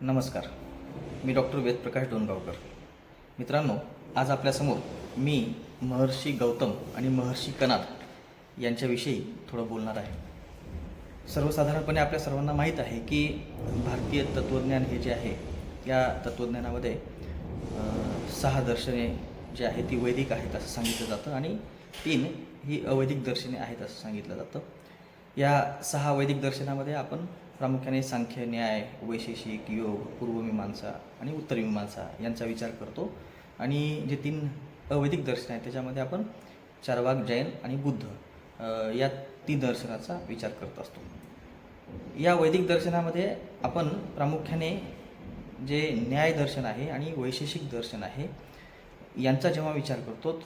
नमस्कार. मी डॉक्टर वेदप्रकाश डोणगावकर. मित्रांनो, आज आपल्यासमोर मी महर्षी गौतम आणि महर्षी कणाद यांच्याविषयी थोडं बोलणार आहे. सर्वसाधारणपणे आपल्या सर्वांना माहीत आहे की भारतीय तत्त्वज्ञान हे जे आहे, या तत्त्वज्ञानामध्ये 6 दर्शने जी आहेत ती वैदिक आहेत असं सांगितलं जातं आणि 3 ही अवैदिक दर्शने आहेत असं सांगितलं जातं. या 6 वैदिक दर्शनामध्ये आपण प्रामुख्याने सांख्य, न्याय, वैशेषिक, योग, पूर्वमीमांसा आणि उत्तरमीमांसा यांचा विचार करतो. आणि जे 3 अवैदिक दर्शन आहेत त्याच्यामध्ये आपण चार्वाक, जैन आणि बुद्ध या 3 दर्शनाचा विचार करत असतो. या वैदिक दर्शनामध्ये आपण प्रामुख्याने जे न्याय दर्शन आहे आणि वैशेषिक दर्शन आहे यांचा जेव्हा विचार करतो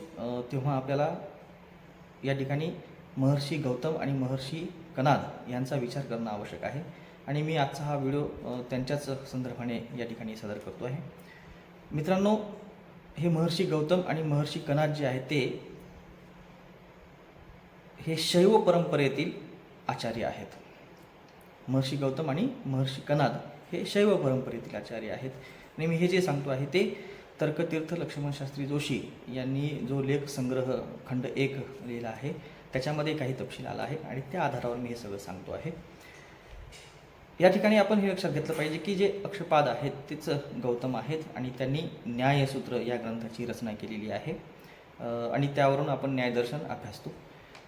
तेव्हा आपल्याला या ठिकाणी महर्षी गौतम आणि महर्षी कणाद यांचा विचार करणं आवश्यक आहे. आणि मी आजचा हा व्हिडिओ त्यांच्याच संदर्भाने या ठिकाणी सादर करतो आहे. मित्रांनो, हे महर्षी गौतम आणि महर्षी कणाद जे आहे हे शैव परंपरेतील आचार्य आहेत. महर्षी गौतम आणि महर्षी कणाद हे शैव परंपरेतील आचार्य आहेत. आणि मी हे जे सांगतो आहे ते तर्कतीर्थ लक्ष्मणशास्त्री जोशी यांनी जो लेख संग्रह खंड 1 लिहिला आहे त्याच्यामध्ये काही तपशील आला आहे आणि त्या आधारावर मी हे सगळं सांगतो आहे. या ठिकाणी आपण हे लक्षात घेतलं पाहिजे की जे अक्षपाद आहेत तेच गौतम आहेत आणि त्यांनी न्यायसूत्र या ग्रंथाची रचना केलेली आहे आणि त्यावरून आपण न्यायदर्शन अभ्यासतो.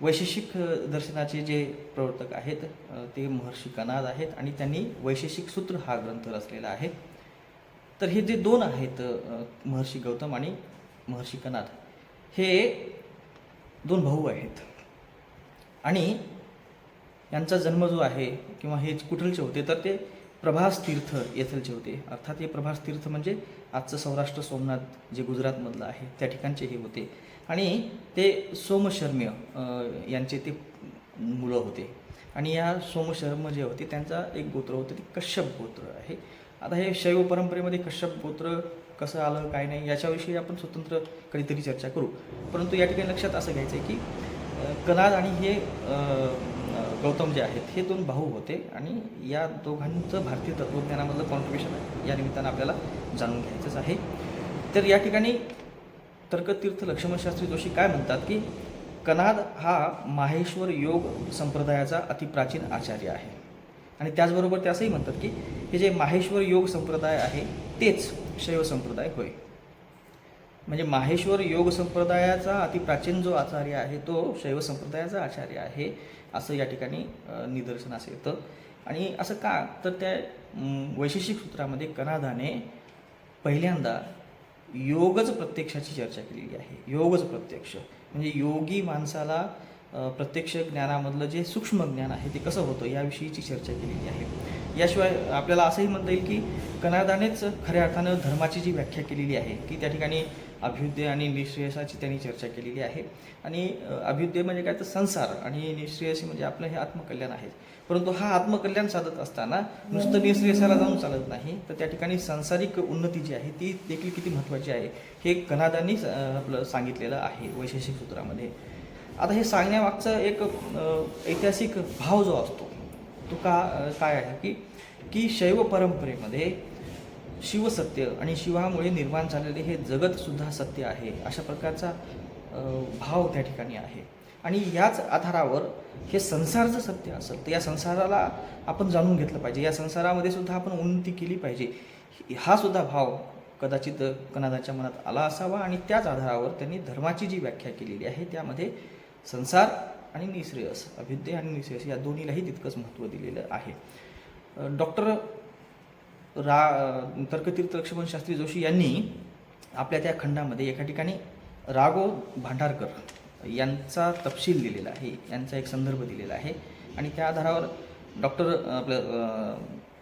वैशेषिक दर्शनाचे जे प्रवर्तक आहेत ते महर्षी कणाद आहेत आणि त्यांनी वैशेषिक सूत्र हा ग्रंथ रचलेला आहे. तर हे जे 2 आहेत महर्षी गौतम आणि महर्षी कणाद हे 2 भाऊ आहेत आणि यांचा जन्म जो आहे किंवा हे कुठलचे होते तर ते प्रभास तीर्थ येथलचे होते. अर्थात हे प्रभास तीर्थ म्हणजे आजचं सौराष्ट्र सोमनाथ जे गुजरातमधलं आहे त्या ठिकाणचे हे होते आणि ते सोमशर्म्य यांचे ते मुलं होते. आणि या सोमशर्म जे होते त्यांचा एक गोत्र होतं ते कश्यप गोत्र आहे. आता हे शैव परंपरेमध्ये कश्यप गोत्र कसं आलं काय नाही याच्याविषयी आपण स्वतंत्र कधीतरी चर्चा करू. परंतु या ठिकाणी लक्षात असं घ्यायचं आहे की कणाद आणि हे गौतम जे आहेत हे 2 भाऊ होते आणि या दोघांचं भारतीय तत्त्वज्ञानामधलं कॉन्ट्रिब्युशन या निमित्तानं आपल्याला जाणून घ्यायचंच आहे. तर या ठिकाणी तर्कतीर्थ लक्ष्मणशास्त्री जोशी काय म्हणतात की कणाद हा माहेश्वर योग संप्रदायाचा अतिप्राचीन आचार्य आहे. आणि त्याचबरोबर ते असंही म्हणतात की हे जे माहेश्वर योग संप्रदाय आहे तेच शैव संप्रदाय होय. म्हणजे माहेश्वर योग संप्रदायाचा अतिप्राचीन जो आचार्य आहे तो शैव संप्रदायाचा आचार्य आहे असं या ठिकाणी निदर्शनास येतं. आणि असं का तर त्या वैशेषिक सूत्रामध्ये कणादाने पहिल्यांदा योगच प्रत्यक्षाची चर्चा केलेली आहे. योगच प्रत्यक्ष म्हणजे योगी माणसाला प्रत्यक्ष ज्ञानामधलं जे सूक्ष्म ज्ञान आहे ते कसं होतं याविषयीची चर्चा केलेली आहे. याशिवाय आपल्याला असंही म्हणता येईल की कणादानेच खऱ्या अर्थानं धर्माची जी व्याख्या केलेली आहे की त्या ठिकाणी अभ्युदय आणि निःश्रेयसाची त्यांनी चर्चा केलेली आहे. आणि अभ्युदय म्हणजे काय तर संसार आणि निःश्रेयसी म्हणजे आपलं हे आत्मकल्याण आहे. परंतु हा आत्मकल्याण साधत असताना नुसतं निःश्रेयसाला जाऊन चालत नाही तर त्या ठिकाणी सांसारिक उन्नती जी आहे ती देखील किती महत्त्वाची आहे हे कणादांनी आपलं सांगितलेलं आहे वैशेषिक सूत्रामध्ये. आता हे सांगण्यामागचा एक ऐतिहासिक भाव जो असतो तो काय आहे की शैव परंपरेमध्ये शिवसत्य आणि शिवामुळे निर्माण झालेले हे जगतसुद्धा सत्य आहे अशा प्रकारचा भाव त्या ठिकाणी आहे. आणि याच आधारावर हे संसारचं सत्य असेल तर या संसाराला आपण जाणून घेतलं पाहिजे, या संसारामध्ये सुद्धा आपण उन्नती केली पाहिजे हा सुद्धा भाव कदाचित कणादाच्या मनात आला असावा. आणि त्याच आधारावर त्यांनी धर्माची जी व्याख्या केलेली आहे त्यामध्ये संसार आणि निःश्रेयस, अभ्युदय आणि निःश्रेयस या दोन्हीलाही तितकंच महत्त्व दिलेलं आहे. डॉक्टर तर्कतीर्थ लक्ष्मणशास्त्री जोशी यांनी आपल्या त्या खंडामध्ये एका ठिकाणी राघो भांडारकर यांचा तपशील दिलेला आहे, यांचा एक संदर्भ दिलेला आहे. आणि त्या आधारावर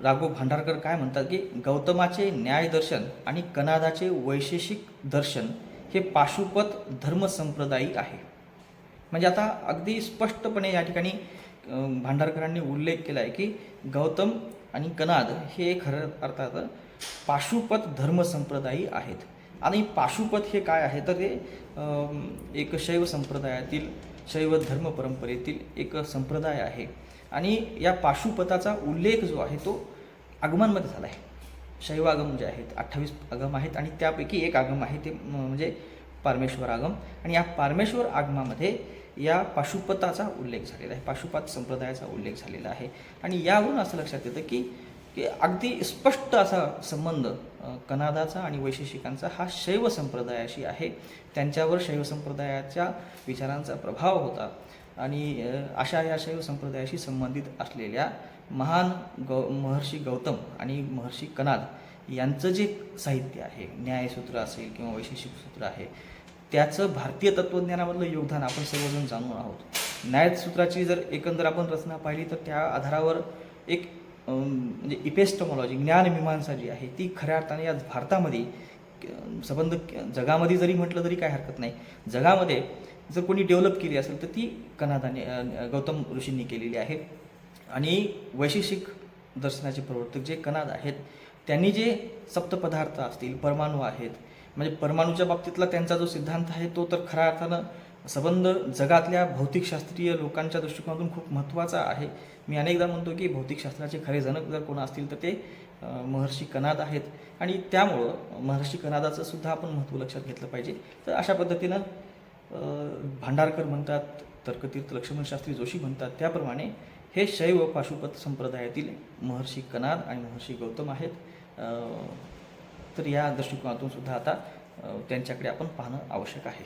राघो भांडारकर काय म्हणतात की गौतमाचे न्यायदर्शन आणि कणादाचे वैशेषिक दर्शन हे पाशुपत धर्मसंप्रदायी आहे. म्हणजे आता अगदी स्पष्टपणे या ठिकाणी भांडारकरांनी उल्लेख केला आहे की गौतम आणि कणाद हे खरं अर्थात पाशुपत धर्मसंप्रदायी आहेत. आणि पाशुपत हे काय आहे तर ते एक शैव संप्रदायातील शैव धर्म परंपरेतील एक संप्रदाय आहे. आणि या पाशुपताचा उल्लेख जो आहे तो आगमांमध्ये झाला आहे. शैव आगम जे आहेत 28 आगम आहेत आणि त्यापैकी एक आगम आहे ते म्हणजे पारमेश्वर आगम. आणि या पारमेश्वर आगमामध्ये या पाशुपताचा उल्लेख झालेला आहे, पाशुपात संप्रदायाचा उल्लेख झालेला आहे. आणि यावरून असं लक्षात येतं की की अगदी स्पष्ट असा संबंध कनादाचा आणि वैशेषिकांचा हा शैव संप्रदायाशी आहे. त्यांच्यावर शैव संप्रदायाच्या विचारांचा प्रभाव होता आणि अशा या शैव संप्रदायाशी संबंधित असलेल्या महान महर्षी गौतम आणि महर्षी कनाद यांचं जे साहित्य आहे, न्यायसूत्र असेल किंवा वैशेषिक सूत्र आहे, त्याचं भारतीय तत्त्वज्ञानामधलं योगदान आपण सर्वजण जाणून आहोत. न्यायसूत्राची जर एकंदर आपण रचना पाहिली तर त्या आधारावर एक म्हणजे इपेस्टमॉलॉजी, ज्ञानमीमांसा जी आहे ती खऱ्या अर्थाने या भारतामध्ये संबंध जगामध्ये जरी म्हटलं तरी काय हरकत नाही. जगामध्ये जर कोणी डेव्हलप केली असेल तर ती कनादाने गौतम ऋषींनी केलेली आहे. आणि वैशेषिक दर्शनाचे प्रवर्तक जे कनाद आहेत त्यांनी जे सप्तपदार्थ असतील, परमाणू आहेत, म्हणजे परमाणूच्या बाबतीतला त्यांचा जो सिद्धांत आहे तो तर खऱ्या अर्थानं संबंध जगातल्या भौतिकशास्त्रीय लोकांच्या दृष्टिकोनातून खूप महत्त्वाचा आहे. मी अनेकदा म्हणतो की भौतिकशास्त्राचे खरे जनक जर कोण असतील तर ते महर्षी कनाद आहेत. आणि त्यामुळं महर्षी कनादाचं सुद्धा आपण महत्त्व लक्षात घेतलं पाहिजे. तर अशा पद्धतीनं भांडारकर म्हणतात, तर्कतीर्थ लक्ष्मणशास्त्री जोशी म्हणतात त्याप्रमाणे हे शैव पाशुपत संप्रदायातील महर्षी कनाद आणि महर्षी गौतम आहेत. तर या दृष्टिकोनातून सुद्धा आता त्यांच्याकडे आपण पाहणं आवश्यक आहे.